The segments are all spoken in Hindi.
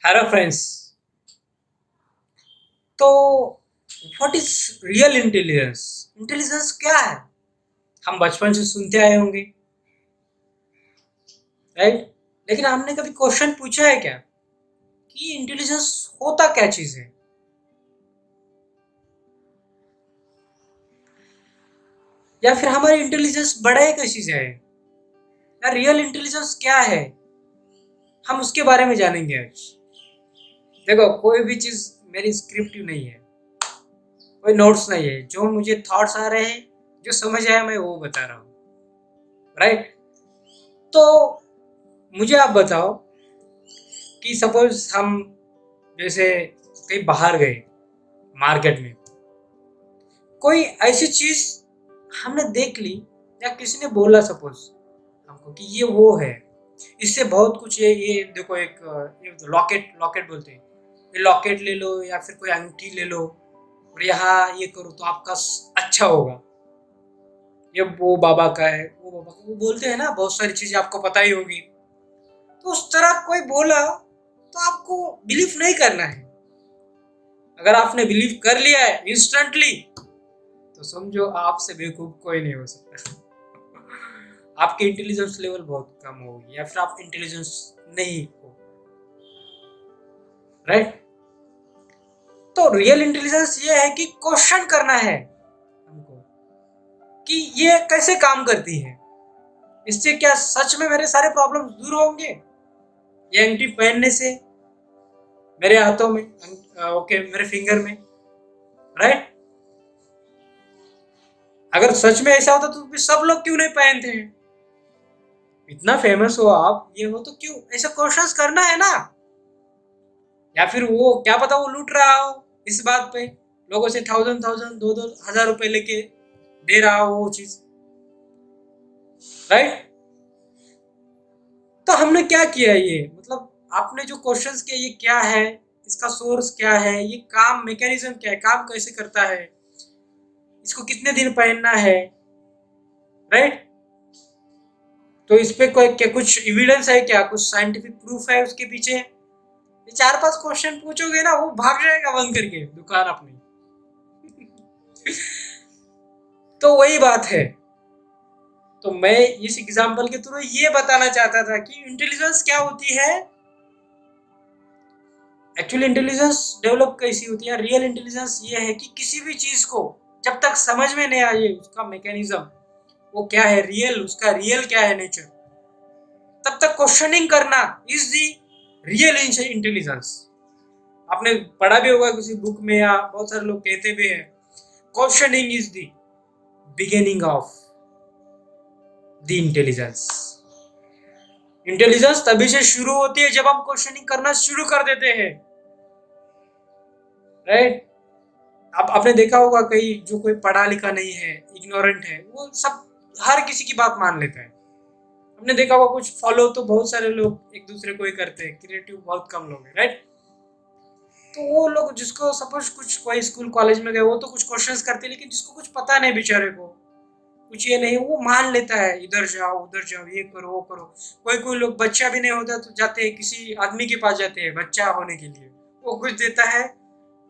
Hello friends. तो what is real intelligence? Intelligence क्या है? हम बचपन से सुनते आए होंगे, राइट? लेकिन हमने कभी क्वेश्चन पूछा है क्या कि इंटेलिजेंस होता क्या चीज है? या फिर हमारी इंटेलिजेंस बढ़ाई कैसी जाए? या रियल इंटेलिजेंस क्या है? हम उसके बारे में जानेंगे आज। देखो, कोई भी चीज मेरी स्क्रिप्टिव नहीं है, कोई नोट्स नहीं है। जो मुझे थॉट्स आ रहे हैं, जो समझ आया, मैं वो बता रहा हूँ, राइट? तो मुझे आप बताओ कि सपोज हम जैसे कहीं बाहर गए, मार्केट में कोई ऐसी चीज हमने देख ली, या किसी ने बोला सपोज हमको कि ये वो है, इससे बहुत कुछ है। ये देखो, एक लॉकेट लॉकेट बोलते हैं, ये लॉकेट ले लो या फिर कोई अंगूठी ले लो और यहाँ ये करो तो आपका अच्छा होगा। ये वो बाबा का है, वो बाबा का, वो बोलते हैं ना, बहुत सारी चीजें आपको पता ही होगी। तो उस तरह कोई बोला तो आपको बिलीव नहीं करना है। अगर आपने बिलीव कर लिया है इंस्टेंटली, तो समझो आपसे बेवकूफ कोई नहीं हो सकता। आपकी इंटेलिजेंस लेवल बहुत कम होगी, या फिर आप इंटेलिजेंस नहीं हो, राइट? तो रियल इंटेलिजेंस ये है कि क्वेश्चन करना है हमको कि ये कैसे काम करती है। इससे क्या सच में मेरे सारे प्रॉब्लम दूर होंगे? ये अंगूठी पहनने से मेरे हाथों में, ओके, मेरे फिंगर में, राइट? अगर सच में ऐसा होता तो फिर सब लोग क्यों नहीं पहनते हैं? इतना फेमस हो आप, ये हो, तो क्यों ऐसा क्वेश्चंस करना है ना? या फिर वो क्या पता वो लूट रहा हो इस बात पे, लोगों से थाउजेंड थाउजेंड दो दो हजार रुपए लेके दे रहा हो वो चीज, राइट? तो हमने क्या किया, ये मतलब आपने जो क्वेश्चंस किया, ये क्या है, इसका सोर्स क्या है, ये काम मैकेनिज्म क्या है, काम कैसे करता है, इसको कितने दिन पहनना है, राइट? तो इस पे कोई क्या कुछ एविडेंस है क्या, कुछ साइंटिफिक प्रूफ है उसके पीछे? ये चार पांच क्वेश्चन पूछोगे ना, वो भाग जाएगा बंद करके दुकान अपनी। तो वही बात है। तो मैं इस एग्जांपल के थ्रू ये बताना चाहता था कि इंटेलिजेंस क्या होती है, एक्चुअली इंटेलिजेंस डेवलप कैसी होती है। रियल इंटेलिजेंस ये है कि किसी भी चीज को जब तक समझ में नहीं आए उसका मैकेनिज्म, वो क्या है, रियल, उसका रियल क्या है नेचर, तब तक क्वेश्चनिंग करना इज दी रियल इंटेलिजेंस। आपने पढ़ा भी होगा किसी बुक में, या बहुत सारे लोग कहते भी हैं, questioning is the beginning of the intelligence. Intelligence तभी से शुरू होती है जब हम क्वेश्चनिंग करना शुरू कर देते हैं, राइट? आप आपने देखा होगा कहीं जो कोई पढ़ा लिखा नहीं है, इग्नोरेंट है, वो सब हर किसी की बात मान लेता है। हमने देखा होगा कुछ फॉलो तो बहुत सारे लोग एक दूसरे को ही करते हैं, क्रिएटिव बहुत कम लोग हैं, राइट? तो वो लोग जिसको सपोज कुछ कोई स्कूल कॉलेज में गए, वो तो कुछ क्वेश्चंस करते हैं, लेकिन जिसको कुछ पता नहीं बेचारे को, कुछ ये नहीं, वो मान लेता है, इधर जाओ उधर जाओ, ये करो वो करो। कोई कोई लोग बच्चा भी नहीं होता तो जाते हैं किसी आदमी के पास, जाते हैं बच्चा होने के लिए, वो कुछ देता है,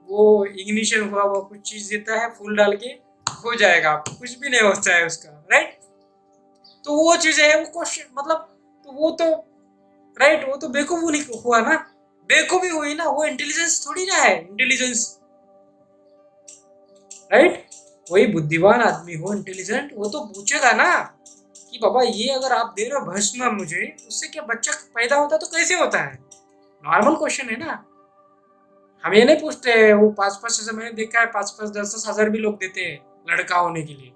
वो इग्निशन हुआ वो कुछ चीज देता है, फूल डाल के हो जाएगा, आपको कुछ भी नहीं होता है उसका, राइट? तो वो चीजें है, वो क्वेश्चन मतलब, तो वो तो, राइट, वो तो बेवकूफ नहीं हुआ ना, बेवकूफी हुई ना, वो इंटेलिजेंस थोड़ी ना है इंटेलिजेंस, राइट? कोई बुद्धिमान आदमी हो, इंटेलिजेंट, वो तो पूछेगा ना कि बाबा ये अगर आप दे रहे हो भस्म मुझे, उससे क्या बच्चा पैदा होता तो कैसे होता है? नॉर्मल क्वेश्चन है ना। हम ये नहीं पूछते हैं, वो पाँच पाँच से मैंने देखा है, पाँच पाँच दस दस हजार भी लोग देते हैं लड़का होने के लिए,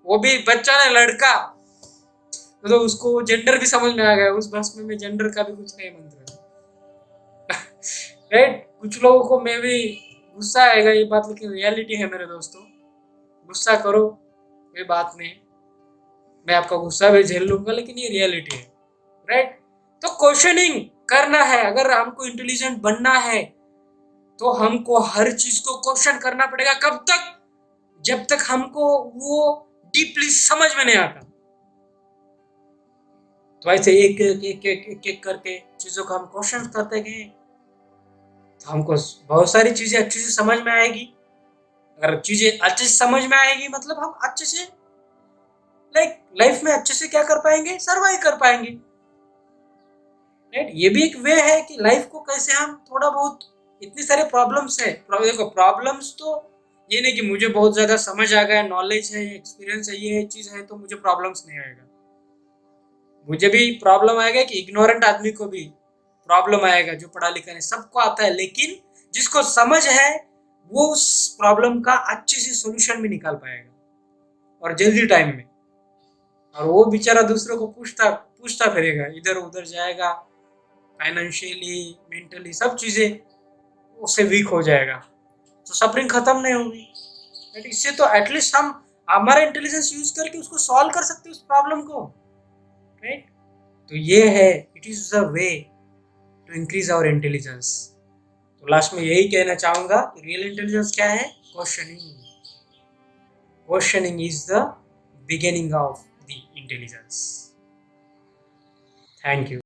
वो भी बच्चा ना, लड़का। तो उसको जेंडर भी समझ में आ गया, उस भस्म में जेंडर का भी कुछ नहीं मंत्र, राइट? कुछ लोगों को मे भी गुस्सा आएगा ये बात, लेकिन रियलिटी है मेरे दोस्तों। गुस्सा करो, कोई बात नहीं, मैं आपका गुस्सा भी झेल लूंगा, लेकिन ये रियलिटी है, राइट? तो क्वेश्चनिंग करना है, अगर हमको इंटेलिजेंट बनना है तो हमको हर चीज को क्वेश्चन करना पड़ेगा। कब तक? जब तक हमको वो डीपली समझ में नहीं आता। तो ऐसे एक एक एक एक, एक, एक करके चीजों को हम क्वेश्चन करते गए, तो हमको बहुत सारी चीज़ें अच्छे से समझ में आएगी। अगर चीज़ें अच्छे से समझ में आएगी मतलब हम अच्छे से लाइफ में अच्छे से क्या कर पाएंगे, सर्वाइव कर पाएंगे। राइट, ये भी एक वे है कि लाइफ को कैसे हम थोड़ा बहुत, इतनी सारे प्रॉब्लम्स है। देखो प्रॉब्लम्स तो ये नहीं कि मुझे बहुत ज्यादा समझ आ गया, नॉलेज है, एक्सपीरियंस है, ये चीज है तो मुझे प्रॉब्लम्स नहीं आएगा। मुझे भी प्रॉब्लम आएगा कि इग्नोरेंट आदमी को भी प्रॉब्लम आएगा, जो पढ़ा लिखा नहीं, सबको आता है, लेकिन जिसको समझ है वो उस प्रॉब्लम का अच्छे से सोल्यूशन भी निकाल पाएगा और जल्दी टाइम में। और वो बेचारा दूसरों को पूछता पूछता फिरेगा, इधर उधर जाएगा, फाइनेंशियली मेंटली सब चीज़ें उससे वीक हो जाएगा, तो सफरिंग खत्म नहीं होगी। बट इससे तो एटलीस्ट हम हमारा इंटेलिजेंस यूज करके उसको सॉल्व कर सकते हैं उस प्रॉब्लम को। राइट, तो ये है, it is the way to increase our intelligence. तो लास्ट में यही कहना चाहूंगा कि रियल इंटेलिजेंस क्या है? Questioning. Questioning is the beginning of the intelligence. Thank you.